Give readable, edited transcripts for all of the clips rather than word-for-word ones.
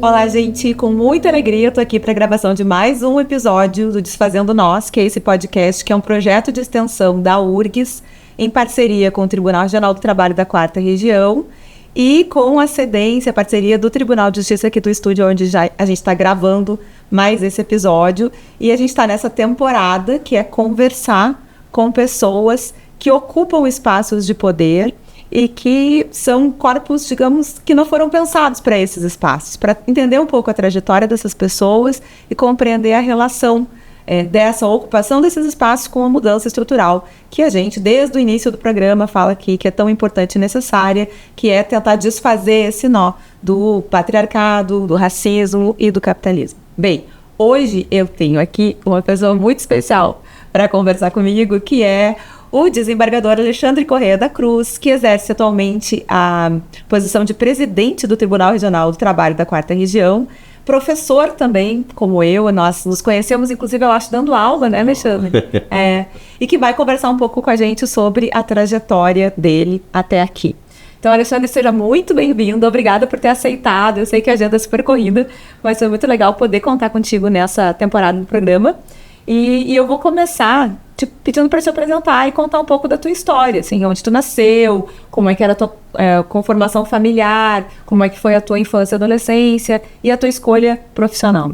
Olá, gente, com muita alegria eu tô aqui para a gravação de mais um episódio do Desfazendo Nós, que é esse podcast que é um projeto de extensão da URGS, em parceria com o Tribunal Regional do Trabalho da 4ª Região e com a cedência, a parceria do Tribunal de Justiça aqui do estúdio, onde já a gente está gravando mais esse episódio. E a gente está nessa temporada que é conversar com pessoas que ocupam espaços de poder e que são corpos, digamos, que não foram pensados para esses espaços, para entender um pouco a trajetória dessas pessoas e compreender a relação dessa ocupação desses espaços com a mudança estrutural, que a gente, desde o início do programa, fala aqui que é tão importante e necessária, que é tentar desfazer esse nó do patriarcado, do racismo e do capitalismo. Bem, hoje eu tenho aqui uma pessoa muito especial para conversar comigo, que é o desembargador Alexandre Corrêa da Cruz, que exerce atualmente a posição de presidente do Tribunal Regional do Trabalho da 4ª Região, professor também, como eu, nós nos conhecemos, inclusive, eu acho, dando aula, né, Alexandre? E que vai conversar um pouco com a gente sobre a trajetória dele até aqui. Então, Alexandre, seja muito bem-vindo, obrigada por ter aceitado, eu sei que a agenda é super corrida, mas foi muito legal poder contar contigo nessa temporada do programa. E eu vou começar pedindo para te apresentar e contar um pouco da tua história, assim, onde tu nasceu, como é que era a tua conformação familiar, como é que foi a tua infância e adolescência e a tua escolha profissional.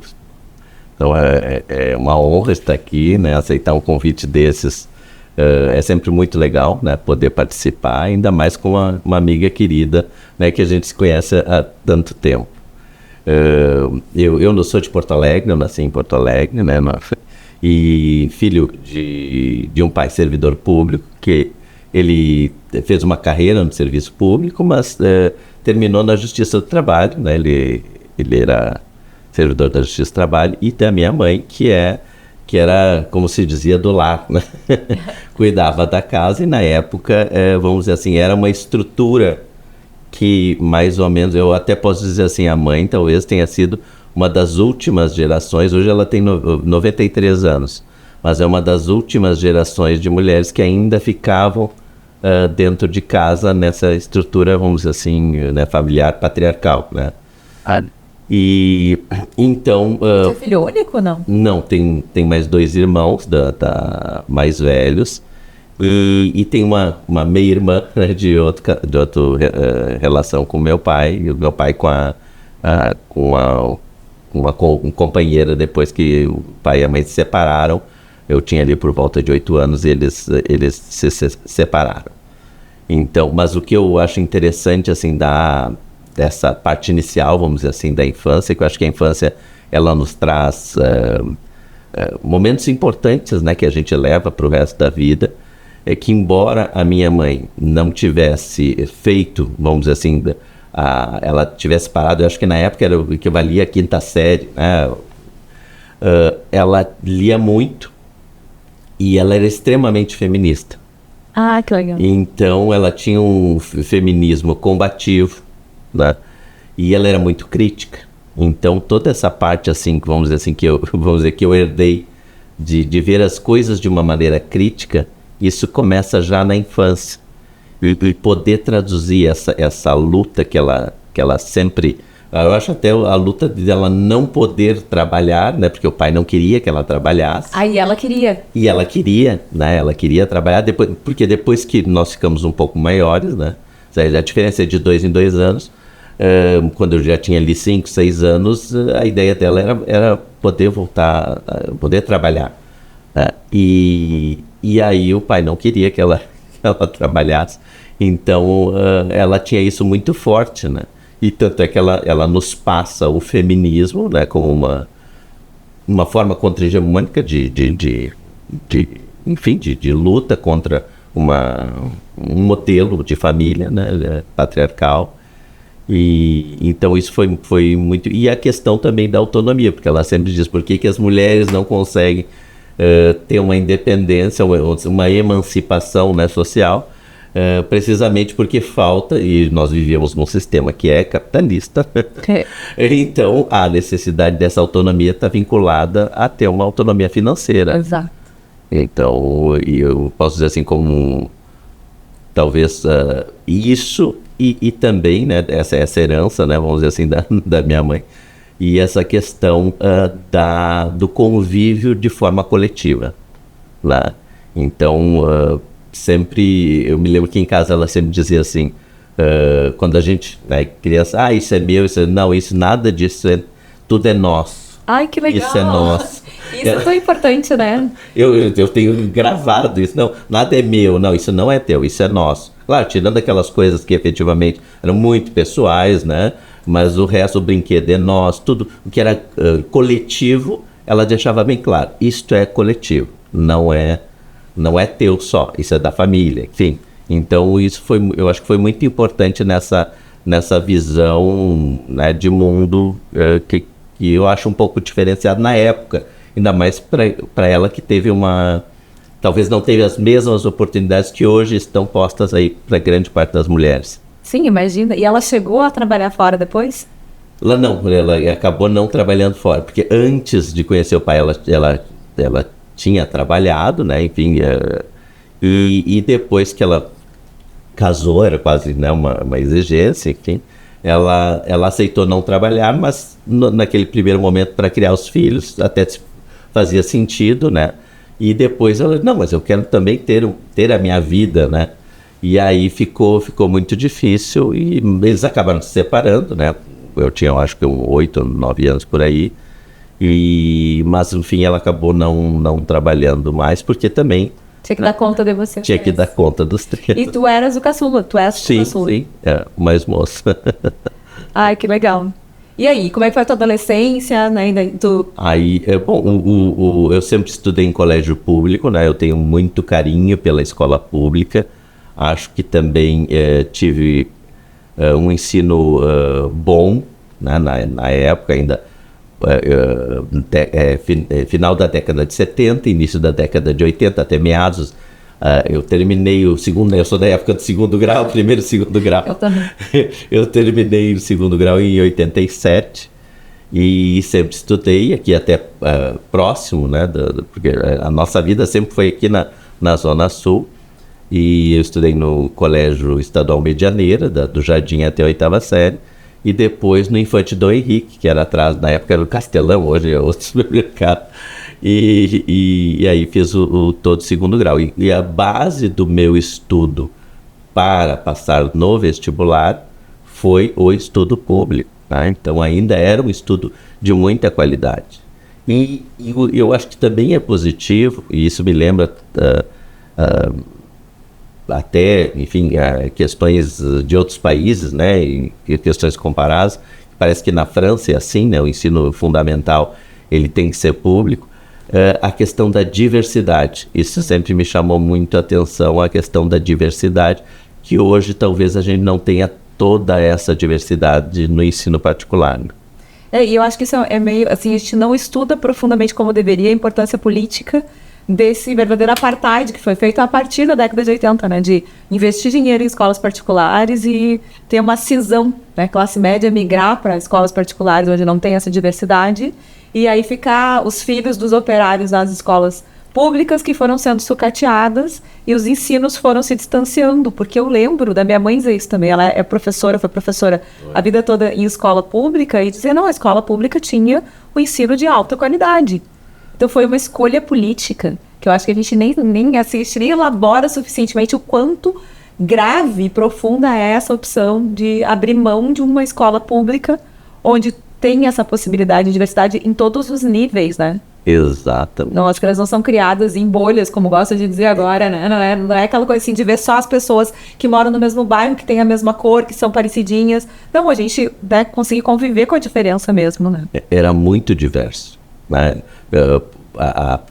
Então, é uma honra estar aqui, né, aceitar um convite desses. É sempre muito legal, né, poder participar, ainda mais com uma amiga querida, né, que a gente se conhece há tanto tempo. Eu não sou de Porto Alegre, eu nasci em Porto Alegre, né, e filho de um pai servidor público, que ele fez uma carreira no serviço público, mas terminou na Justiça do Trabalho, né? Ele era servidor da Justiça do Trabalho, e tem a minha mãe, que era, como se dizia, do lar, né? Cuidava da casa, e na época, vamos dizer assim, era uma estrutura que mais ou menos, eu até posso dizer assim, a mãe talvez tenha sido uma das últimas gerações, hoje ela tem 93 anos, mas é uma das últimas gerações de mulheres que ainda ficavam dentro de casa nessa estrutura, vamos dizer assim, né, familiar, patriarcal, né? E então... Você é filho único ou não? Não, tem mais 2 irmãos mais velhos, e tem uma meia-irmã, né, de outra relação com meu pai, e o meu pai com uma companheira. Depois que o pai e a mãe se separaram, eu tinha ali por volta de 8 anos, e eles se separaram. Então, mas o que eu acho interessante, assim, dessa parte inicial, vamos dizer assim, da infância, que eu acho que a infância, ela nos traz momentos importantes, né, que a gente leva para o resto da vida, é que, embora a minha mãe não tivesse feito, vamos dizer assim, ela tivesse parado, eu acho que na época era o equivalia à 5ª série, né? Ela lia muito e ela era extremamente feminista. Ah, que legal. Então ela tinha um feminismo combativo, né? E ela era muito crítica. Então toda essa parte, assim, vamos dizer assim, que eu herdei de ver as coisas de uma maneira crítica, isso começa já na infância. E poder traduzir essa luta que ela sempre... Eu acho até a luta dela não poder trabalhar, né? Porque o pai não queria que ela trabalhasse. Aí ela queria. E ela queria, né? Ela queria trabalhar, porque depois que nós ficamos um pouco maiores, né? A diferença é de 2 em 2 anos. Quando eu já tinha ali 5, 6 anos, a ideia dela era poder voltar, poder trabalhar. Né? E aí o pai não queria que ela trabalhasse, então ela tinha isso muito forte, né? E tanto é que ela nos passa o feminismo, né, como uma forma contra-hegemônica de luta contra um modelo de família, né, patriarcal. E então isso foi muito... E a questão também da autonomia, porque ela sempre diz por que as mulheres não conseguem ter uma independência, uma emancipação, né, social, precisamente porque falta, e nós vivemos num sistema que é capitalista, então a necessidade dessa autonomia está vinculada a ter uma autonomia financeira. Exato. Então, eu posso dizer assim, como talvez isso e também, né, essa herança, né, vamos dizer assim, da minha mãe, e essa questão do convívio de forma coletiva, né? Então, sempre, eu me lembro que em casa ela sempre dizia assim, quando a gente, né, criança, isso é meu, não, isso nada disso, tudo é nosso. Ai, que legal! Isso é nosso. Isso é tão importante, né? Eu tenho gravado isso, não, nada é meu, não, isso não é teu, isso é nosso. Claro, tirando aquelas coisas que efetivamente eram muito pessoais, né? Mas o resto, o brinquedo é nosso, tudo o que era coletivo, ela deixava bem claro, isto é coletivo, não é teu só, isso é da família, enfim. Então isso eu acho que foi muito importante nessa visão, né, de mundo que eu acho um pouco diferenciado na época, ainda mais para ela que teve talvez não teve as mesmas oportunidades que hoje estão postas aí para grande parte das mulheres. Sim, imagina. E ela chegou a trabalhar fora depois? Ela acabou não trabalhando fora, porque antes de conhecer o pai, ela tinha trabalhado, né, enfim, e depois que ela casou, era quase, né, uma exigência, enfim, ela aceitou não trabalhar, mas naquele primeiro momento para criar os filhos, até fazia sentido, né, e depois ela, não, mas eu quero também ter a minha vida, né, e aí ficou muito difícil e eles acabaram se separando, né, eu tinha, acho que 8, 9 anos por aí, mas enfim ela acabou não trabalhando mais, porque também tinha que dar conta de você. Tinha que dar conta dos 3. E tu eras o caçula, tu és o caçula. Sim, o mais moço. Ai, que legal. E aí, como é que foi a tua adolescência, né? Aí, eu sempre estudei em colégio público, né? Eu tenho muito carinho pela escola pública. Acho que também tive um ensino bom, né? Na época ainda, final da década de 70, início da década de 80, até meados. Eu terminei o segundo, eu sou da época do segundo grau, primeiro e segundo grau. Eu também. Eu terminei o segundo grau em 87 e sempre estudei aqui até próximo, né, porque a nossa vida sempre foi aqui na Zona Sul, e eu estudei no Colégio Estadual Medianeira, do Jardim até a 8ª série, e depois no Infante Dom Henrique, que era atrás, na época era o Castelão, hoje é outro supermercado. E aí fiz todo o segundo grau. E a base do meu estudo para passar no vestibular foi o estudo público, tá? Então ainda era um estudo de muita qualidade. E eu acho que também é positivo, e isso me lembra até, enfim, questões de outros países, né, e questões comparadas. Parece que na França é assim, né, o ensino fundamental ele tem que ser público. A questão da diversidade, isso sempre me chamou muito a atenção, a questão da diversidade, que hoje talvez a gente não tenha toda essa diversidade no ensino particular. E eu acho que isso é meio, assim, a gente não estuda profundamente como deveria a importância política desse verdadeiro apartheid que foi feito a partir da década de 80, né, de investir dinheiro em escolas particulares e ter uma cisão, né, classe média migrar para escolas particulares onde não tem essa diversidade, e aí ficar os filhos dos operários nas escolas públicas que foram sendo sucateadas e os ensinos foram se distanciando, porque eu lembro da minha mãe dizer isso também, ela foi professora a vida toda em escola pública e dizer, não, a escola pública tinha o ensino de alta qualidade. Então foi uma escolha política, que eu acho que a gente nem assiste, nem elabora suficientemente o quanto grave e profunda é essa opção de abrir mão de uma escola pública onde tem essa possibilidade de diversidade em todos os níveis, né? Exato. Não, acho que elas não são criadas em bolhas, como gosta de dizer agora, né? Não é aquela coisa assim de ver só as pessoas que moram no mesmo bairro, que têm a mesma cor, que são parecidinhas. Não, a gente conseguir conviver com a diferença mesmo, né? Era muito diverso, né?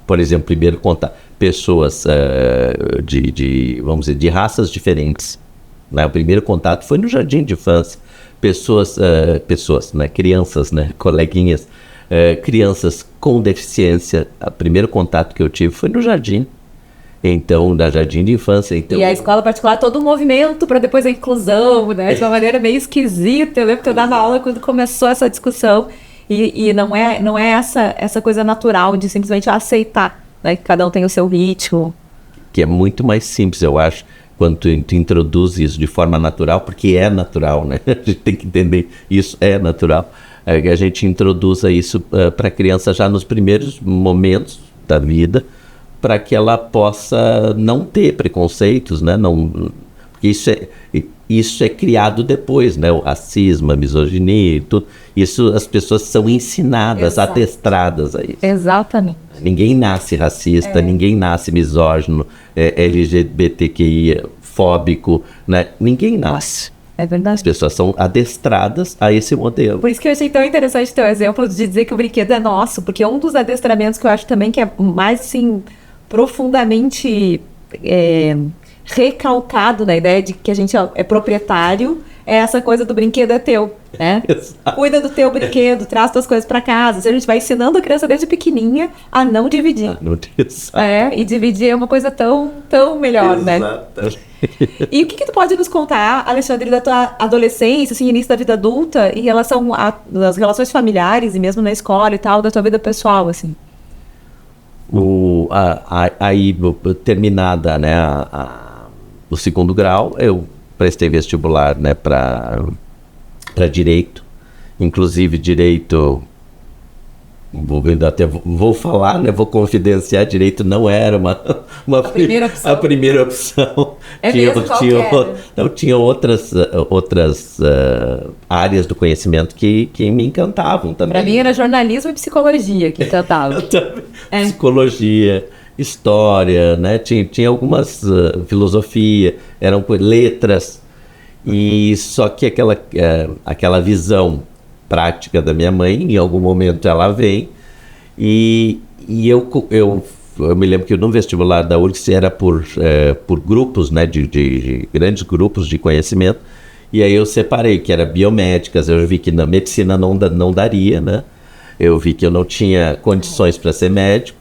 Por exemplo, primeiro contar pessoas vamos dizer, de raças diferentes, né? O primeiro contato foi no jardim de infância. Pessoas, né? Crianças, né? Coleguinhas, crianças com deficiência. O primeiro contato que eu tive foi no jardim. Então, da jardim de infância. Então, e a escola particular, todo um movimento para depois a inclusão, né? De uma maneira meio esquisita. Eu lembro que eu dava aula quando começou essa discussão. E não é essa coisa natural de simplesmente aceitar, né? Que cada um tem o seu ritmo. Que é muito mais simples, eu acho, quando tu introduz isso de forma natural, porque é natural, né? A gente tem que entender, isso é natural. que a gente introduza isso para a criança já nos primeiros momentos da vida, para que ela possa não ter preconceitos, né? Não, porque isso é criado depois, né? O racismo, a misoginia e tudo. Isso as pessoas são ensinadas, Exato. adestradas a isso. Exatamente. Ninguém nasce racista, ninguém nasce misógino, LGBTQI fóbico, né? Ninguém nasce. É verdade. As pessoas são adestradas a esse modelo. Por isso que eu achei tão interessante teu exemplo de dizer que o brinquedo é nosso, porque um dos adestramentos que eu acho também que é mais, assim, profundamente recalcado na ideia de que a gente é proprietário, é essa coisa do brinquedo é teu, né? Exato. Cuida do teu brinquedo, traz tuas coisas para casa. A gente vai ensinando a criança desde pequenininha a não dividir. E dividir é uma coisa tão melhor, né? E o que tu pode nos contar, Alexandre, da tua adolescência, assim, início da vida adulta, em relação às relações familiares e mesmo na escola e tal, da tua vida pessoal, assim? Aí, terminada, né, o segundo grau, eu prestei vestibular, né, para Direito. Inclusive, Direito... Vou falar, né? Vou confidenciar, Direito não era a primeira opção. Tinha outras áreas do conhecimento que me encantavam também. Para mim era jornalismo e psicologia que encantavam. Psicologia, história, né? Tinha algumas filosofia, eram letras, e só que aquela visão prática da minha mãe, em algum momento ela vem, e eu me lembro que no vestibular da URGS era por grupos, né, de grandes grupos de conhecimento, e aí eu separei, que era biomédicas, eu vi que na medicina não daria, né, eu vi que eu não tinha condições para ser médico,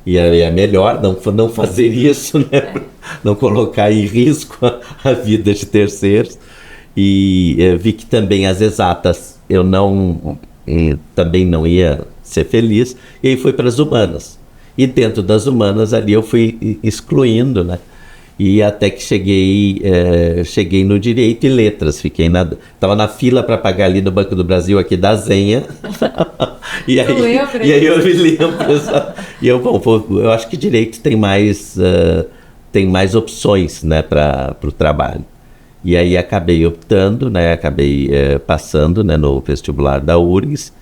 e aí é melhor não fazer isso, né, não colocar em risco a vida de terceiros, e vi que também as exatas eu também não ia ser feliz, e aí fui para as humanas. E dentro das humanas ali eu fui excluindo, né? E até que cheguei no Direito e Letras, estava na fila para pagar ali no Banco do Brasil, aqui da Zenha. e aí eu me lembro. E eu acho que Direito tem mais opções, né, para o trabalho. E aí acabei optando, né, passando, né, no vestibular da URGS,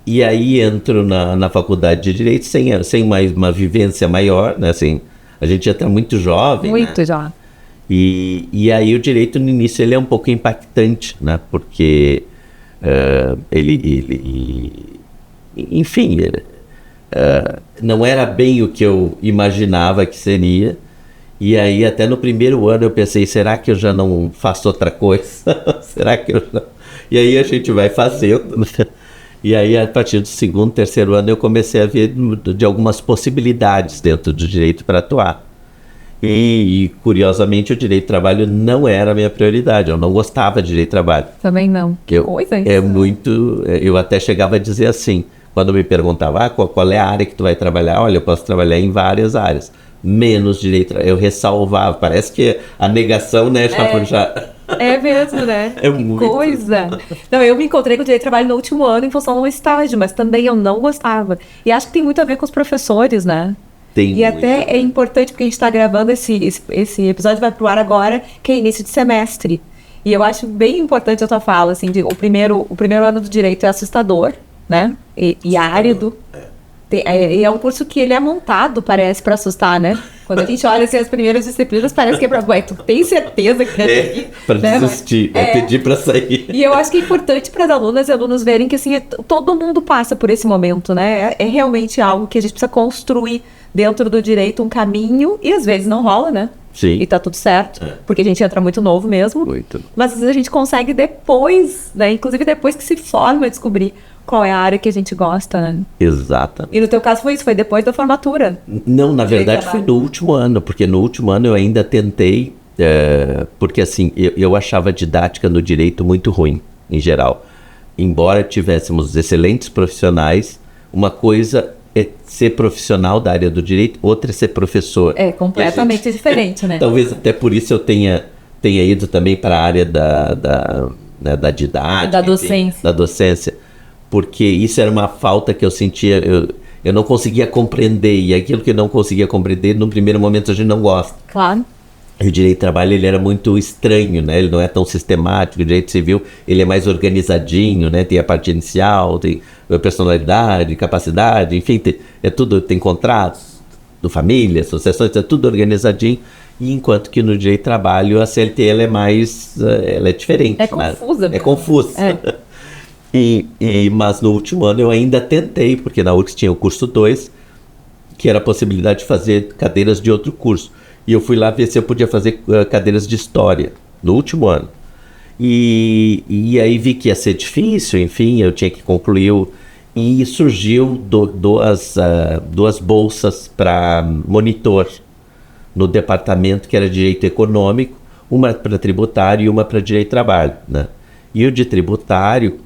e aí entro na faculdade de Direito sem mais uma vivência maior, né, assim, a gente já está muito jovem. Muito, né? Já. E aí o Direito no início ele é um pouco impactante, né, porque enfim, não era bem o que eu imaginava que seria. E aí até no primeiro ano eu pensei, será que eu já não faço outra coisa? Será que eu já... E aí a gente vai fazendo, né? E aí a partir do segundo, terceiro ano eu comecei a ver de algumas possibilidades dentro do direito para atuar. E curiosamente o direito do trabalho não era a minha prioridade, eu não gostava de direito do trabalho. Também não. Eu até chegava a dizer assim, quando me perguntava qual é a área que tu vai trabalhar, olha, eu posso trabalhar em várias áreas. Menos direito, eu ressalvava, parece que a negação, né, já... É mesmo, né? É muito. Coisa. Não, eu me encontrei com o direito de trabalho no último ano em função de um estágio, mas também eu não gostava. E acho que tem muito a ver com os professores, né? E até é importante, porque a gente está gravando esse episódio, vai pro ar agora, que é início de semestre. E eu acho bem importante a tua fala, assim, o primeiro ano do direito é assustador, né? E árido. E é um curso que ele é montado, parece, para assustar, né? Quando a gente olha assim, as primeiras disciplinas, parece que é pra... Ué, tu tem certeza que é para desistir, pedir para sair. E eu acho que é importante para as alunas e alunos verem que, assim, todo mundo passa por esse momento, né? É realmente algo que a gente precisa construir dentro do direito, um caminho, e às vezes não rola, né? Sim. E tá tudo certo, porque a gente entra muito novo mesmo. Muito. Mas às vezes a gente consegue depois, né? Inclusive depois que se forma, descobrir qual é a área que a gente gosta, né? Exatamente. E no teu caso foi isso, foi depois da formatura? Não, na verdade foi no último ano, porque no último ano eu ainda tentei, porque assim, eu achava a didática no direito muito ruim, em geral. Embora tivéssemos excelentes profissionais, uma coisa é ser profissional da área do direito, outra é ser professor. É completamente diferente, né? Talvez até por isso eu tenha ido também para a área né, da didática, Da docência. da docência, porque isso era uma falta que eu sentia, eu não conseguia compreender, e aquilo que eu não conseguia compreender, no primeiro momento a gente não gosta. Claro. O direito do trabalho, ele era muito estranho, né? Ele não é tão sistemático. O direito civil, ele é mais organizadinho, né? Tem a parte inicial, tem a personalidade, capacidade, enfim, é tudo, tem contratos, do família, associações, é tudo organizadinho. E enquanto que no direito do trabalho, a CLT, ela é mais, ela é diferente. É confusa. Né? É confusa. É. Mas no último ano eu ainda tentei, porque na URGS tinha o curso 2, que era a possibilidade de fazer cadeiras de outro curso. E eu fui lá ver se eu podia fazer cadeiras de história, no último ano. E aí vi que ia ser difícil, enfim, eu tinha que concluir. E surgiu duas bolsas para monitor no departamento que era Direito Econômico, uma para tributário e uma para Direito do Trabalho, né? E o de tributário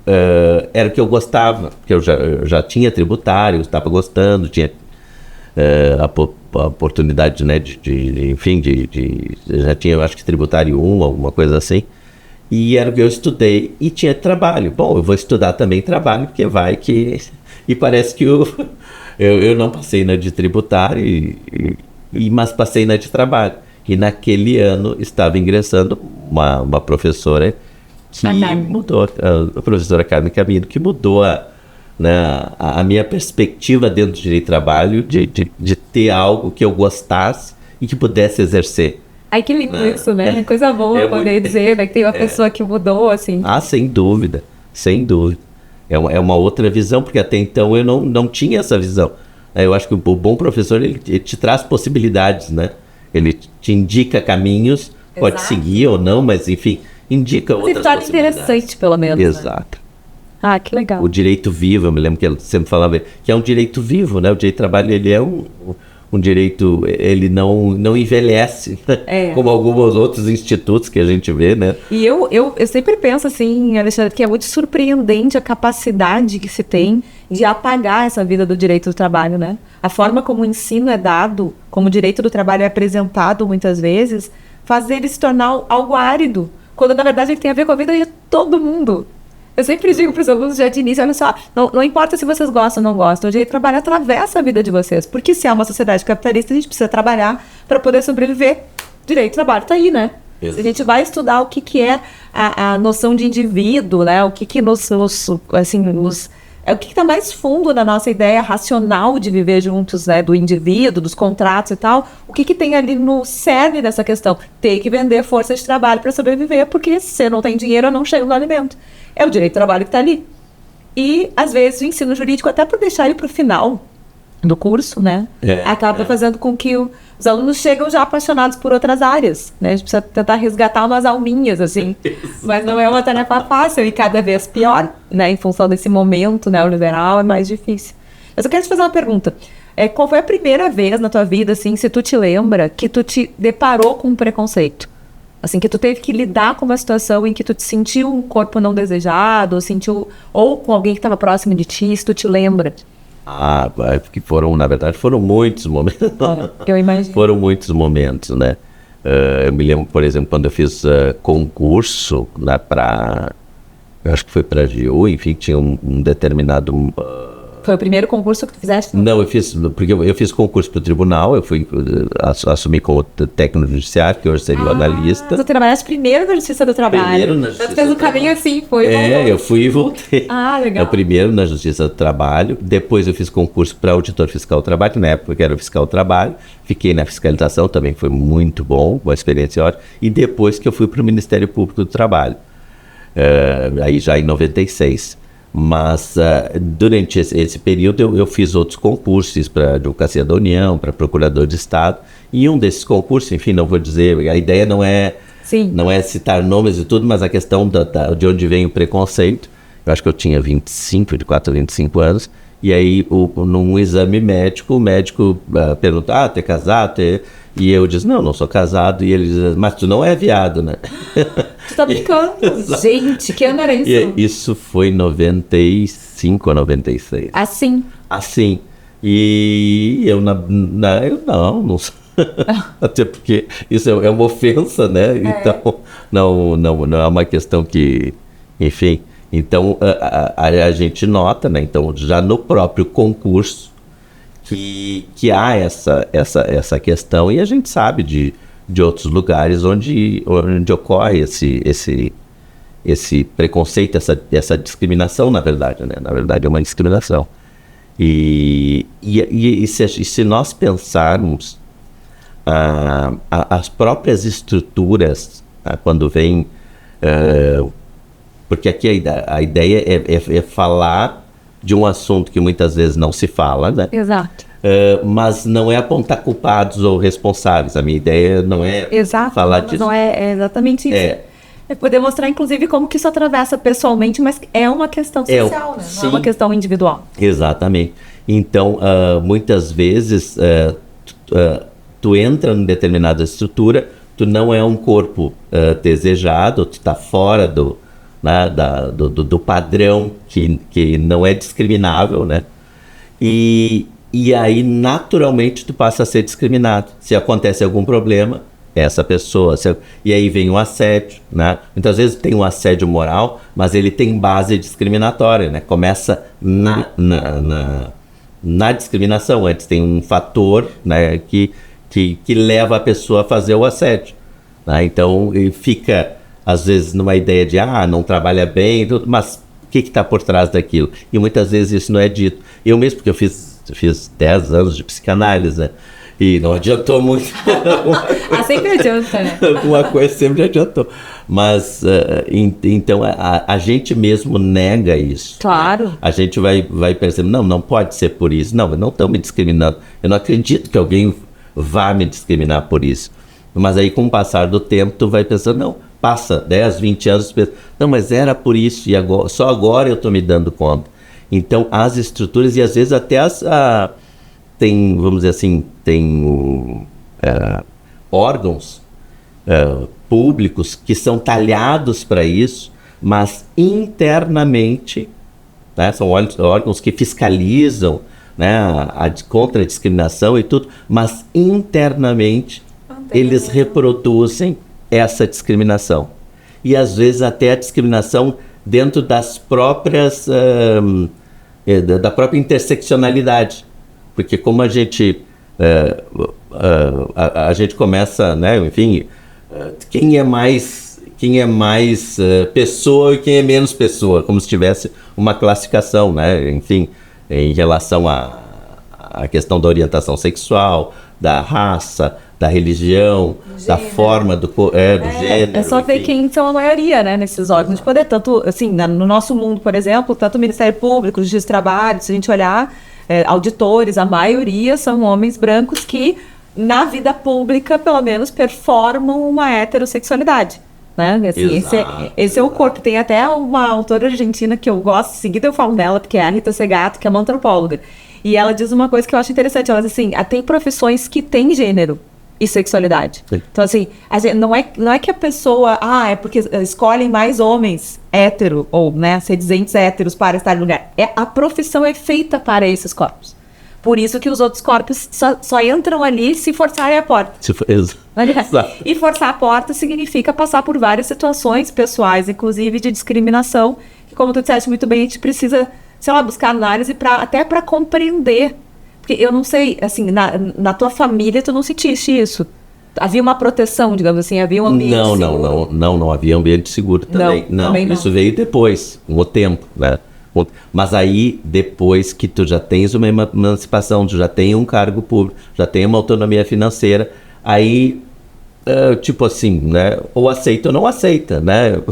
era o que eu gostava, porque eu já tinha tributário, eu estava gostando, tinha a oportunidade, né, enfim, já tinha, eu acho que tributário 1, alguma coisa assim, e era o que eu estudei, e tinha trabalho. Bom, eu vou estudar também trabalho, porque vai que... E parece que eu não passei na de tributário, mas passei na de trabalho. E naquele ano estava ingressando uma professora que mudou, a professora Carmen Camilo, que mudou a minha perspectiva dentro do direito do trabalho, de ter algo que eu gostasse e que pudesse exercer. Ai, que lindo isso, né? Coisa boa poder dizer, né? Que tem uma pessoa que mudou, assim. Ah, sem dúvida, sem dúvida. É uma outra visão, porque até então eu não tinha essa visão. Eu acho que o bom professor, ele te traz possibilidades, né? Ele te indica caminhos, pode seguir ou não, mas enfim, indica outras possibilidades. Se torna interessante, pelo menos. Exato. Né? Ah, que legal. O direito vivo, eu me lembro que ele sempre falava que é um direito vivo, né? O direito do trabalho, ele é um direito, ele não envelhece, né? Como alguns outros institutos que a gente vê, né? E eu sempre penso assim, Alexandre, que é muito surpreendente a capacidade que se tem de apagar essa vida do direito do trabalho, né? A forma como o ensino é dado, como o direito do trabalho é apresentado muitas vezes, faz ele se tornar algo árido, quando na verdade ele tem a ver com a vida de todo mundo. Eu sempre digo para os alunos já de início, olha só, não importa se vocês gostam ou não gostam, o direito do trabalho atravessa a vida de vocês, porque se é uma sociedade capitalista, a gente precisa trabalhar para poder sobreviver. Direito do trabalho está aí, né? Se a gente vai estudar o que é a noção de indivíduo, né? O que o que está mais fundo na nossa ideia racional de viver juntos, né? Do indivíduo, dos contratos e tal. O que tem ali no cerne dessa questão? Tem que vender força de trabalho para sobreviver, porque se não tem dinheiro, eu não chego no alimento. É o direito do trabalho que está ali. E, às vezes, o ensino jurídico, até por deixar ele para o final do curso, né? Acaba fazendo com que os alunos chegam já apaixonados por outras áreas, né? A gente precisa tentar resgatar umas alminhas, assim. Mas não é uma tarefa fácil e cada vez pior, né? Em função desse momento neoliberal, é mais difícil. Mas eu quero te fazer uma pergunta. Qual foi a primeira vez na tua vida, assim, se tu te lembra, que tu te deparou com um preconceito? Assim, que tu teve que lidar com uma situação em que tu te sentiu um corpo não desejado, ou com alguém que estava próximo de ti, se tu te lembra. Que na verdade, foram muitos momentos. Eu imagino. Foram muitos momentos, né? Eu me lembro, por exemplo, quando eu fiz concurso, né, eu acho que foi para a AGU, enfim, tinha um determinado... Foi o primeiro concurso que tu fizeste? Não, porque eu fiz concurso para o tribunal, eu fui assumi como técnico judiciário, que hoje seria o analista. Tu trabalhaste primeiro na Justiça do Trabalho. Primeiro na Justiça do Trabalho. Tu fez um caminho assim, foi? Eu fui e voltei. Legal. Primeiro na Justiça do Trabalho, depois eu fiz concurso para auditor fiscal do trabalho, na época que era o fiscal do trabalho, fiquei na fiscalização, também foi muito bom, uma experiência ótima, e depois que eu fui para o Ministério Público do Trabalho, aí já em 96. Mas durante esse período eu fiz outros concursos para a Advocacia da União, para Procurador de Estado, e um desses concursos, enfim, não vou dizer, a ideia não é citar nomes e tudo, mas a questão de onde vem o preconceito. Eu acho que eu tinha 24 a 25 anos, e aí num exame médico, o médico pergunta, tu é casado? E eu disse, não sou casado, e ele diz, mas tu não é viado, né? Tu tá brincando? Gente, que ano era isso? E isso foi em 95 ou 96. Assim. E eu não sou. Até porque isso é uma ofensa, né? Então, não é uma questão que enfim. Então, a gente nota, né, então, já no próprio concurso, que há essa questão, e a gente sabe de outros lugares onde ocorre esse preconceito, essa discriminação, na verdade, né? Na verdade, é uma discriminação. E se nós pensarmos as próprias estruturas, quando vem... porque aqui a ideia é falar de um assunto que muitas vezes não se fala, né? Exato. Mas não é apontar culpados ou responsáveis. A minha ideia não é falar disso. Não é exatamente isso. É poder mostrar, inclusive, como que isso atravessa pessoalmente, mas é uma questão social, né? Não é uma questão individual. Exatamente. Então, muitas vezes, tu entra em determinada estrutura, tu não é um corpo desejado, tu está fora do padrão que não é discriminável, né? E aí, naturalmente, tu passa a ser discriminado. Se acontece algum problema, essa pessoa... E aí vem o assédio, né? Muitas vezes tem um assédio moral, mas ele tem base discriminatória, né? Começa na discriminação. Antes tem um fator, né, que leva a pessoa a fazer o assédio, né? Então, fica, às vezes, numa ideia de, não trabalha bem, mas o que está por trás daquilo? E muitas vezes isso não é dito. Eu mesmo, porque eu fiz 10 anos de psicanálise, né? E não adiantou muito. Sempre adianta, né? Alguma coisa sempre adiantou. Mas, então, a gente mesmo nega isso. Claro. A gente vai perceber, não pode ser por isso. Não estão me discriminando. Eu não acredito que alguém vá me discriminar por isso. Mas aí, com o passar do tempo, tu vai pensando, não, passa 10, 20 anos, pensa, não, mas era por isso, e agora, só agora eu estou me dando conta. Então, as estruturas, e às vezes até tem, vamos dizer assim, tem órgãos públicos que são talhados para isso, mas internamente, né, são órgãos que fiscalizam, né, contra a discriminação e tudo, mas internamente eles reproduzem essa discriminação. E às vezes até a discriminação dentro das próprias, da própria interseccionalidade. Porque como a gente começa, né, enfim, quem é mais pessoa e quem é menos pessoa, como se tivesse uma classificação, né, enfim, em relação à questão da orientação sexual, da raça, da religião, da forma do gênero. É só ver quem são a maioria, né, nesses órgãos de poder. Tanto, assim, no nosso mundo, por exemplo, tanto o Ministério Público, Justiça do Trabalho, se a gente olhar, auditores, a maioria são homens brancos que, na vida pública, pelo menos, performam uma heterossexualidade. Né? Assim, esse é o corpo. Tem até uma autora argentina que eu gosto, em seguida eu falo dela, porque é a Rita Segato, que é uma antropóloga. E ela diz uma coisa que eu acho interessante. Ela diz assim, tem profissões que têm gênero e sexualidade. Sim. Então, assim, não é que a pessoa... é porque escolhem mais homens hétero, ou, né, sedizentes héteros para estar no lugar. A profissão é feita para esses corpos. Por isso que os outros corpos só entram ali se forçarem a porta. E forçar a porta significa passar por várias situações pessoais, inclusive de discriminação, que, como tu disseste muito bem, a gente precisa, sei lá, buscar análise até para compreender. Porque eu não sei, assim, na tua família tu não sentiste isso? Havia uma proteção, digamos assim, havia um ambiente seguro? Não havia ambiente seguro também. Não, isso veio depois, com o tempo, né? Mas aí, depois que tu já tens uma emancipação, tu já tem um cargo público, já tem uma autonomia financeira, aí, tipo assim, né? Ou aceita ou não aceita, né?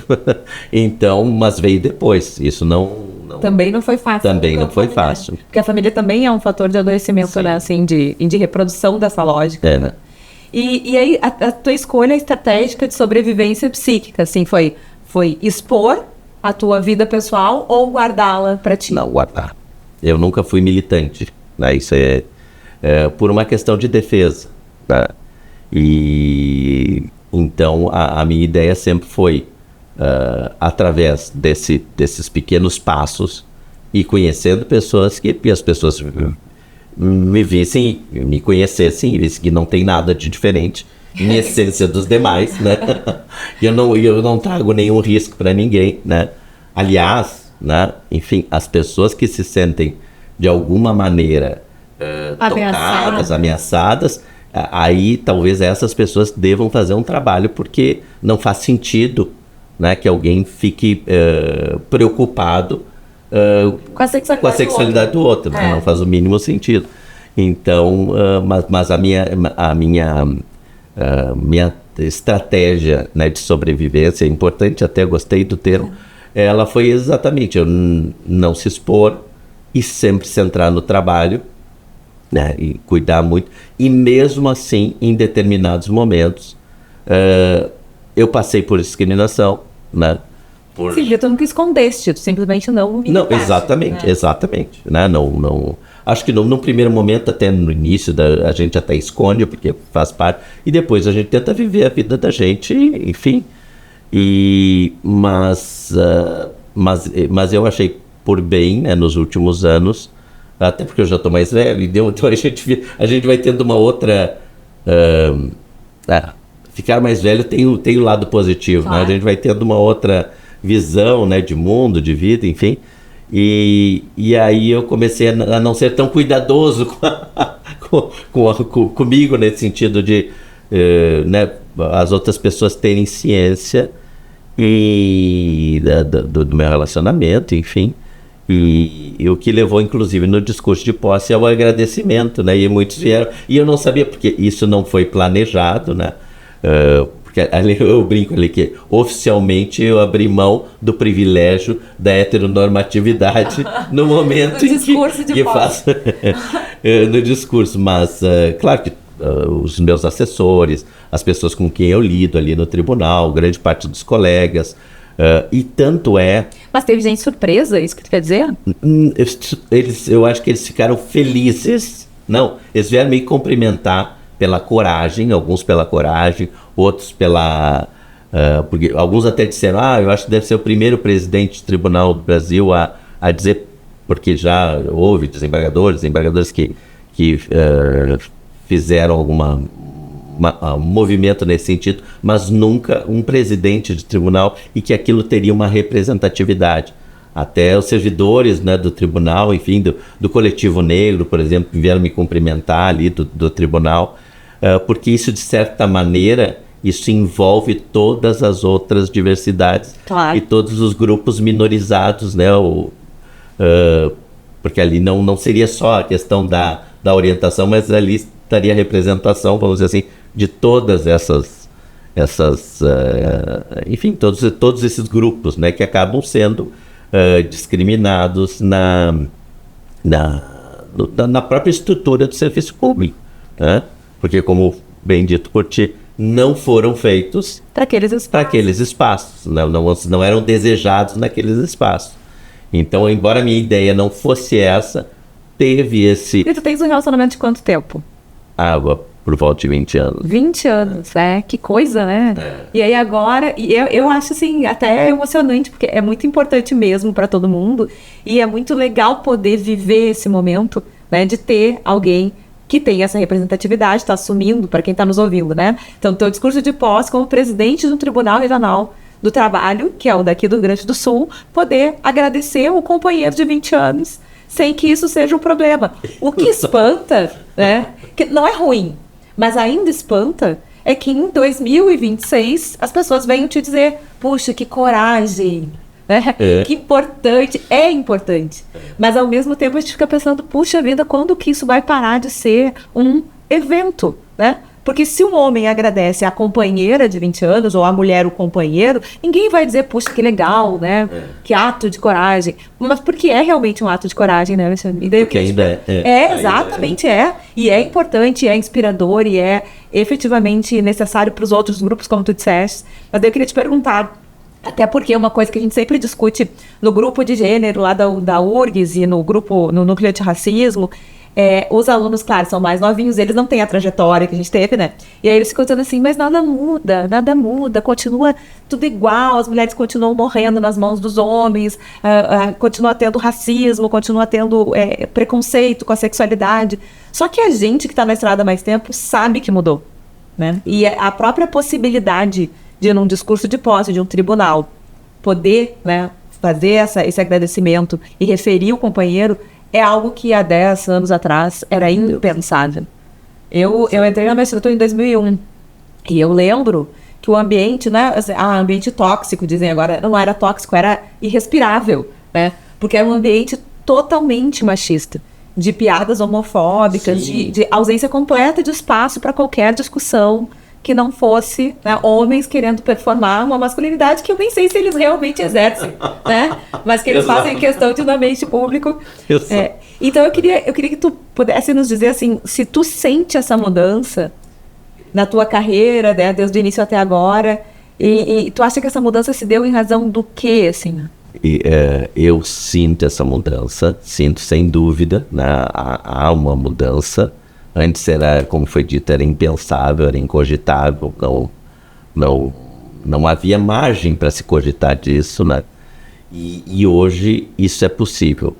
Então, mas veio depois, isso não... Também não foi fácil. Também não foi fácil. Porque a família também é um fator de adoecimento, né? Assim, de reprodução dessa lógica. Né? E aí, a tua escolha estratégica de sobrevivência psíquica, assim, foi expor a tua vida pessoal ou guardá-la para ti? Não, guardar. Eu nunca fui militante, né? Isso é por uma questão de defesa, né? E então a minha ideia sempre foi através desses pequenos passos e conhecendo pessoas que as pessoas me vissem, me conhecessem e vissem que não tem nada de diferente em essência dos demais, né? Eu não trago nenhum risco para ninguém, né? Aliás, né, enfim, as pessoas que se sentem de alguma maneira tocadas, ameaçadas, aí talvez essas pessoas devam fazer um trabalho, porque não faz sentido, né, que alguém fique preocupado com a sexualidade do outro, né? Não faz o mínimo sentido. Então, mas a minha estratégia, né, de sobrevivência, é importante, até gostei do termo, ela foi exatamente eu não se expor e sempre centrar no trabalho, né, e cuidar muito. E mesmo assim, em determinados momentos, eu passei por discriminação, né? Sim, tu nunca escondeste, tu simplesmente não me Não, exatamente, né? Não, acho que no primeiro momento, até no início, a gente até esconde, porque faz parte, e depois a gente tenta viver a vida da gente, enfim. Mas eu achei por bem, né, nos últimos anos, até porque eu já estou mais velho, então a gente vai tendo uma outra... ficar mais velho tem o lado positivo, claro, né? A gente vai tendo uma outra visão, né, de mundo, de vida, enfim. E aí eu comecei a não ser tão cuidadoso comigo, nesse sentido de né, as outras pessoas terem ciência do meu relacionamento, enfim. E o que levou, inclusive, no discurso de posse ao agradecimento, né? E muitos vieram. E eu não sabia, porque isso não foi planejado, né? Porque ali eu brinco ali que oficialmente eu abri mão do privilégio da heteronormatividade no momento no discurso de que faço no discurso, mas claro que os meus assessores, as pessoas com quem eu lido ali no tribunal, grande parte dos colegas, e tanto é... Mas teve gente surpresa, isso que tu quer dizer? Eu acho que eles ficaram felizes, não, eles vieram me cumprimentar pela coragem, alguns pela coragem, outros pela... porque alguns até disseram, eu acho que deve ser o primeiro presidente de tribunal do Brasil a dizer, porque já houve desembargadores que fizeram um movimento nesse sentido, mas nunca um presidente de tribunal, e que aquilo teria uma representatividade. Até os servidores, né, do tribunal, enfim, do coletivo negro, por exemplo, vieram me cumprimentar ali do tribunal, porque isso, de certa maneira, isso envolve todas as outras diversidades, claro, e todos os grupos minorizados, né, porque ali não seria só a questão da orientação, mas ali estaria a representação, vamos dizer assim, de todas essas enfim, todos esses grupos, né, que acabam sendo discriminados na própria estrutura do serviço público, né? Porque, como bem dito por ti, não foram feitos para aqueles espaços, não eram desejados naqueles espaços. Então, embora a minha ideia não fosse essa, teve esse... E tu tens um relacionamento de quanto tempo? Por volta de 20 anos. 20 anos, que coisa, né? E aí agora, eu acho assim, até emocionante, porque é muito importante mesmo para todo mundo, e é muito legal poder viver esse momento, né, de ter alguém que tem essa representatividade, está assumindo, para quem está nos ouvindo, né? Então, teu discurso de posse como presidente do Tribunal Regional do Trabalho, que é o daqui do Rio Grande do Sul, poder agradecer o companheiro de 20 anos, sem que isso seja um problema. O que espanta, né, que não é ruim, mas ainda espanta, é que em 2026 as pessoas venham te dizer, puxa, que coragem, né? Que importante, é importante. Mas ao mesmo tempo a gente fica pensando, puxa vida, quando que isso vai parar de ser um evento, né? Porque se um homem agradece a companheira de 20 anos, ou a mulher o companheiro, ninguém vai dizer, puxa, que legal, né? Que ato de coragem. Mas porque é realmente um ato de coragem, né, Alexandre? Porque ainda exatamente E é importante, é inspirador, e é efetivamente necessário para os outros grupos, como tu disseste. Mas eu queria te perguntar, até porque é uma coisa que a gente sempre discute no grupo de gênero lá da URGS e no núcleo antirracismo, os alunos, claro, são mais novinhos, eles não têm a trajetória que a gente teve, né? E aí eles ficam dizendo assim, mas nada muda, continua tudo igual, as mulheres continuam morrendo nas mãos dos homens, continua tendo racismo, continua tendo preconceito com a sexualidade. Só que a gente que está na estrada há mais tempo sabe que mudou, né? E a própria possibilidade de, num discurso de posse de um tribunal, poder, né, fazer esse agradecimento e referir o companheiro é algo que há 10 anos atrás era impensável. Eu entrei na mestrado em 2001 e eu lembro que o ambiente, né, ambiente tóxico, dizem agora, não era tóxico, era irrespirável, né, porque era um ambiente totalmente machista, de piadas homofóbicas, de ausência completa de espaço para qualquer discussão que não fosse, né, homens querendo performar uma masculinidade que eu nem sei se eles realmente exercem, né? Mas que eles fazem questão de no ambiente público. Então eu queria que tu pudesse nos dizer assim, se tu sente essa mudança na tua carreira, né, desde o início até agora, e tu acha que essa mudança se deu em razão do quê, assim? Eu sinto essa mudança, sinto sem dúvida, né? Há uma mudança. Antes era, como foi dito, era impensável, era incogitável, não havia margem para se cogitar disso, né? E hoje isso é possível.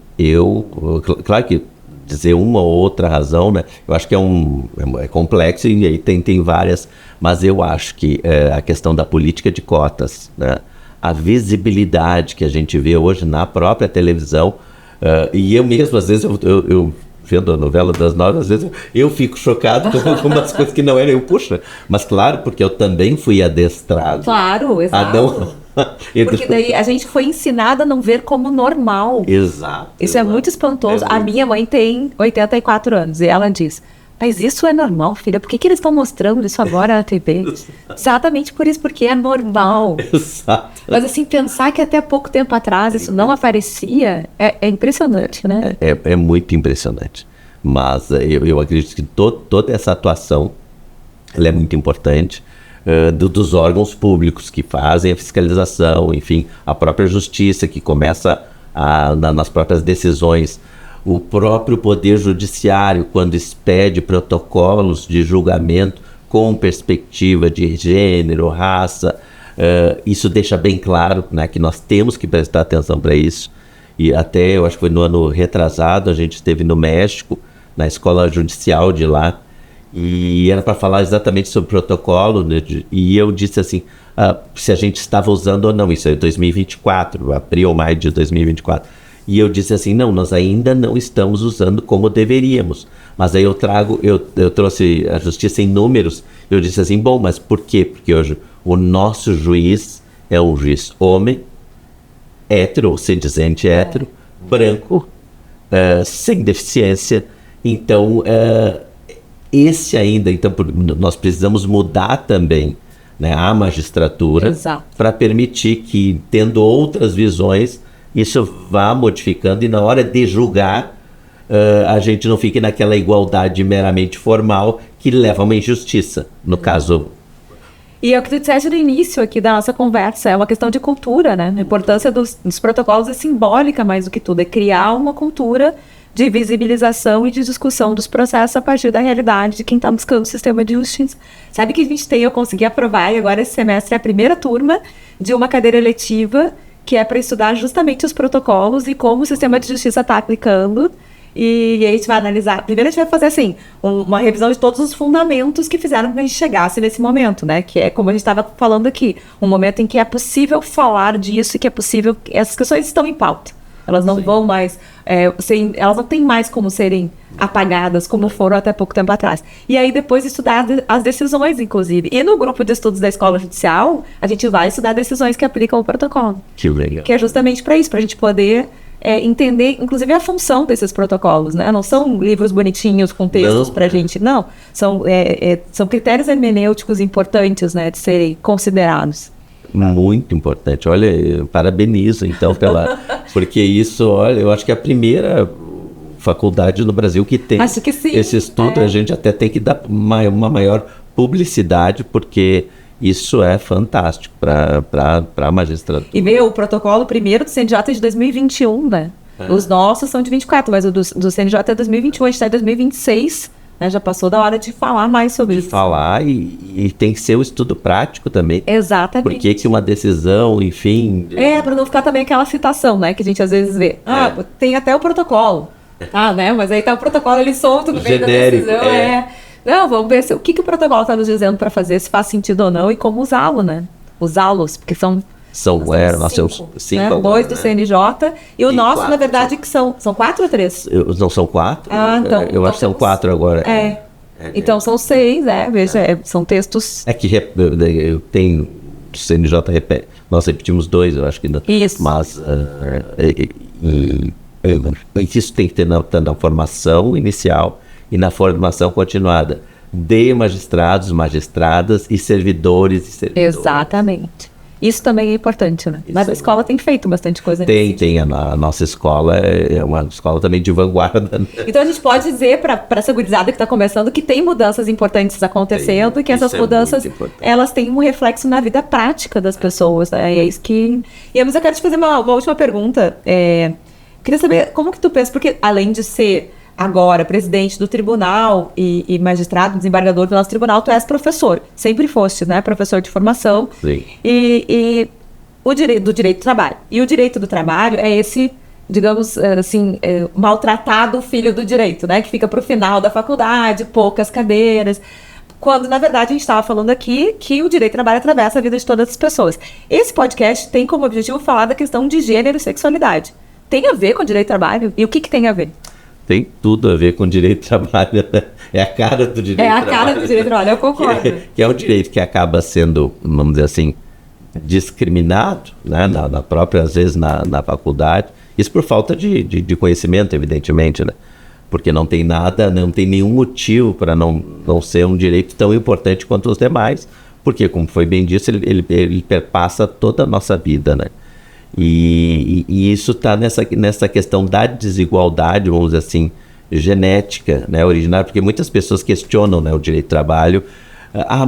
Claro que dizer uma ou outra razão, né? Eu acho que é complexo e aí tem várias, mas eu acho que a questão da política de cotas, né? A visibilidade que a gente vê hoje na própria televisão, e eu mesmo, às vezes, eu vendo a novela das 9, às vezes eu fico chocado com umas coisas que não eram, puxa, mas claro, porque eu também fui adestrado. Claro, exato. Porque daí a gente foi ensinada a não ver como normal. Exato. Isso é muito espantoso. A minha mãe tem 84 anos e ela diz, mas isso é normal, filha, por que eles estão mostrando isso agora na TV? Exatamente por isso, porque é normal. Exato. Mas assim, pensar que até pouco tempo atrás isso não aparecia é impressionante, né? É muito impressionante. Mas eu acredito que toda essa atuação ela é muito importante, dos órgãos públicos que fazem a fiscalização, enfim, a própria justiça que começa nas próprias decisões. O próprio Poder Judiciário, quando expede protocolos de julgamento com perspectiva de gênero, raça, isso deixa bem claro, né, que nós temos que prestar atenção para isso. E até, eu acho que foi no ano retrasado, a gente esteve no México, na escola judicial de lá, e era para falar exatamente sobre o protocolo, né, e eu disse assim, se a gente estava usando ou não, isso é 2024, abril ou maio de 2024. E eu disse assim, não, nós ainda não estamos usando como deveríamos. Mas aí eu trouxe a justiça em números, eu disse assim, bom, mas por quê? Porque hoje o nosso juiz é um juiz homem, hétero, ou sedizente hétero, branco, sem deficiência. Então, esse ainda, então nós precisamos mudar também, né, a magistratura para permitir que, tendo outras visões, isso vá modificando e na hora de julgar a gente não fique naquela igualdade meramente formal que leva a uma injustiça, no caso. E é o que tu disseste no início aqui da nossa conversa, é uma questão de cultura, né? A importância dos protocolos é simbólica mais do que tudo, é criar uma cultura de visibilização e de discussão dos processos a partir da realidade de quem está buscando o sistema de justiça. Sabe que eu consegui aprovar, e agora esse semestre é a primeira turma de uma cadeira eletiva que é para estudar justamente os protocolos e como o sistema de justiça está aplicando. E aí a gente vai analisar. Primeiro a gente vai fazer assim, uma revisão de todos os fundamentos que fizeram com que a gente chegasse nesse momento, né? Que é como a gente estava falando aqui, um momento em que é possível falar disso e que é possível. Essas questões estão em pauta. Elas não vão mais, elas não têm mais como serem apagadas como foram até pouco tempo atrás. E aí depois estudar as decisões, inclusive. E no grupo de estudos da Escola Judicial, a gente vai estudar decisões que aplicam o protocolo. Que legal. Que é justamente para isso, para a gente poder entender, inclusive, a função desses protocolos, né? Não são livros bonitinhos com textos para a gente, não. São critérios hermenêuticos importantes, né, de serem considerados. Muito importante. Olha, eu parabenizo, então, porque isso, olha, eu acho que é a primeira faculdade no Brasil que tem esse estudo. A gente até tem que dar uma maior publicidade, porque isso é fantástico para a magistratura. E veio o protocolo primeiro do CNJ é de 2021, né? Os nossos são de 24, mas o do CNJ é 2021, a gente está em 2026. Já passou da hora de falar mais sobre isso. Falar e tem que ser o estudo prático também. Exatamente. Por que uma decisão, enfim... para não ficar também aquela citação, né? Que a gente às vezes vê. Tem até o protocolo. Né? Mas aí tá o protocolo, ele solto no meio da decisão. Não, vamos ver o que o protocolo está nos dizendo para fazer, se faz sentido ou não e como usá-lo, né? Usá-los, porque são Nós temos 5 né? agora, 2 do CNJ e o nosso, 4, na verdade, que são 4 ou 3? Não são 4? Então acho que são 4 agora. Então são 6, veja, são textos... É que eu tenho... O CNJ repete. Nós repetimos 2, eu acho que ainda. Isso. Mas isso tem que ter na formação inicial e na formação continuada de magistrados, magistradas e servidores e servidoras. Exatamente. Isso também é importante, né? Mas a escola tem feito bastante coisa. Tem. A nossa escola é uma escola também de vanguarda. Né? Então a gente pode dizer para essa gurizada que está começando que tem mudanças importantes acontecendo e que essas mudanças, elas têm um reflexo na vida prática das pessoas. Né? E é isso que... Mas eu quero te fazer uma última pergunta. Queria saber como que tu pensa, porque além de ser agora presidente do tribunal e magistrado, desembargador do nosso tribunal, tu és professor, sempre foste, né, professor de formação. Sim. E o direito do trabalho. E o direito do trabalho é esse, digamos assim, maltratado filho do direito, né, que fica para o final da faculdade, poucas cadeiras, quando na verdade a gente estava falando aqui que o direito do trabalho atravessa a vida de todas as pessoas. Esse podcast tem como objetivo falar da questão de gênero e sexualidade. Tem a ver com o direito do trabalho? E o que tem a ver? Tem tudo a ver com o direito do trabalho, né? É a cara do direito do trabalho. É a cara do direito do trabalho, eu concordo. Que é um direito que acaba sendo, vamos dizer assim, discriminado, né? Na própria, às vezes, na faculdade. Isso por falta de conhecimento, evidentemente, né? Porque não tem nenhum motivo para não ser um direito tão importante quanto os demais, porque, como foi bem dito, ele perpassa toda a nossa vida, né? E isso está nessa questão da desigualdade, vamos dizer assim, genética, né, originária, porque muitas pessoas questionam, né, o direito do trabalho.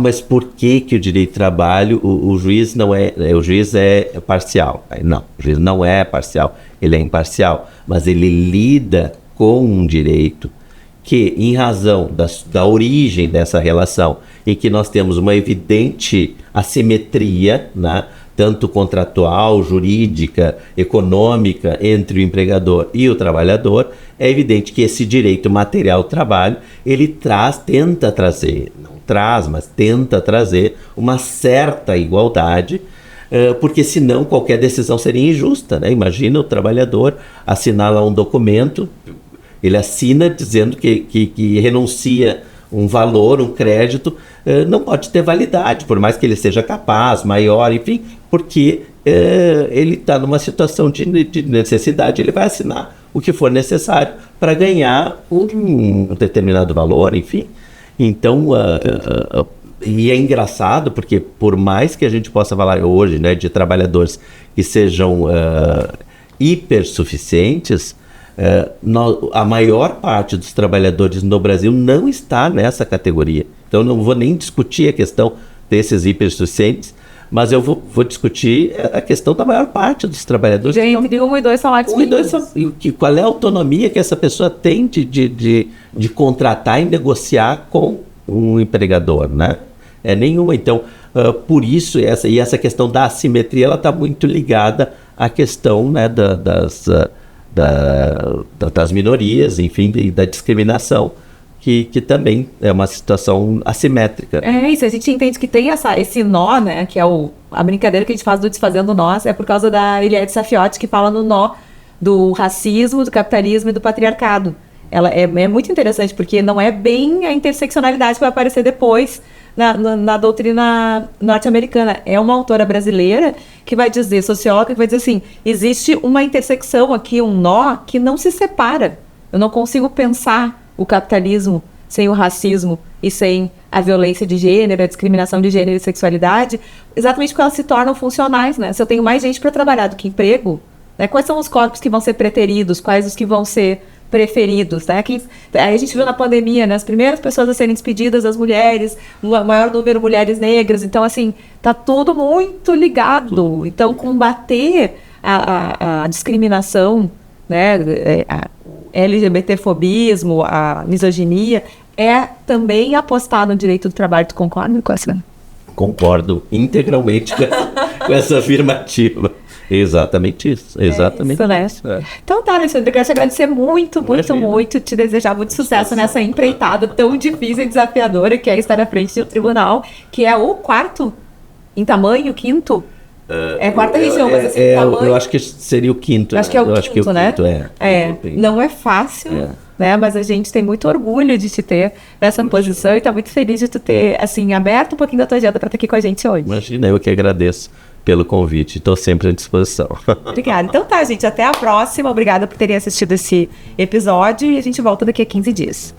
Mas por que o direito do trabalho, o juiz não é, o juiz é parcial? Não, o juiz não é parcial, ele é imparcial, mas ele lida com um direito que, em razão da origem dessa relação, em que nós temos uma evidente assimetria, né, tanto contratual, jurídica, econômica, entre o empregador e o trabalhador, é evidente que esse direito material ao trabalho, ele tenta trazer uma certa igualdade, porque senão qualquer decisão seria injusta, né? Imagina o trabalhador assinar lá um documento, ele assina dizendo que renuncia um valor, um crédito, não pode ter validade, por mais que ele seja capaz, maior, enfim, porque ele está numa situação de necessidade, ele vai assinar o que for necessário para ganhar um determinado valor, enfim. Então, e é engraçado, porque por mais que a gente possa falar hoje, né, de trabalhadores que sejam hipersuficientes, a maior parte dos trabalhadores no Brasil não está nessa categoria. Então, não vou nem discutir a questão desses hipersuficientes, mas eu vou discutir a questão da maior parte dos trabalhadores. Gente, de 1 e 2 salários mínimos. Qual é a autonomia que essa pessoa tem de contratar e negociar com um empregador, né? Nenhuma. Então, por isso, essa questão da assimetria, ela está muito ligada à questão, né, das minorias, enfim, da discriminação, que também é uma situação assimétrica. Isso, a gente entende que tem esse nó, né, que é a brincadeira que a gente faz do Desfazendo Nós, é por causa da Eliette Safiotti, que fala no nó do racismo, do capitalismo e do patriarcado. Ela é muito interessante, porque não é bem a interseccionalidade que vai aparecer depois na doutrina norte-americana. É uma autora brasileira que vai dizer, socióloga, que vai dizer assim, existe uma intersecção aqui, um nó que não se separa. Eu não consigo pensar o capitalismo sem o racismo e sem a violência de gênero, a discriminação de gênero e sexualidade, exatamente porque elas se tornam funcionais, né? Se eu tenho mais gente para trabalhar do que emprego, né? Quais são os corpos que vão ser preteridos, quais os que vão ser preferidos, né? Aí a gente viu na pandemia, né, as primeiras pessoas a serem despedidas, as mulheres, o maior número de mulheres negras, então assim, tá tudo muito ligado. Então combater a discriminação, né, a LGBTfobismo, a misoginia, é também apostar no direito do trabalho. Tu concorda com essa? Concordo integralmente com essa afirmativa. Exatamente isso. Exatamente. Né? Então tá, Alexandre, eu quero te agradecer muito, te desejar muito sucesso nessa empreitada tão difícil e desafiadora que é estar à frente do tribunal, que é o 4º em tamanho, 5º? É a quarta região, mas assim, tamanho... Eu acho que seria o quinto. Eu acho que é o quinto, né? Quinto, não é fácil, né? Mas a gente tem muito orgulho de te ter nessa posição e tá muito feliz de tu ter, assim, aberto um pouquinho da tua agenda para estar aqui com a gente hoje. Imagina, eu que agradeço pelo convite. Estou sempre à disposição. Obrigada. Então tá, gente. Até a próxima. Obrigada por terem assistido esse episódio e a gente volta daqui a 15 dias.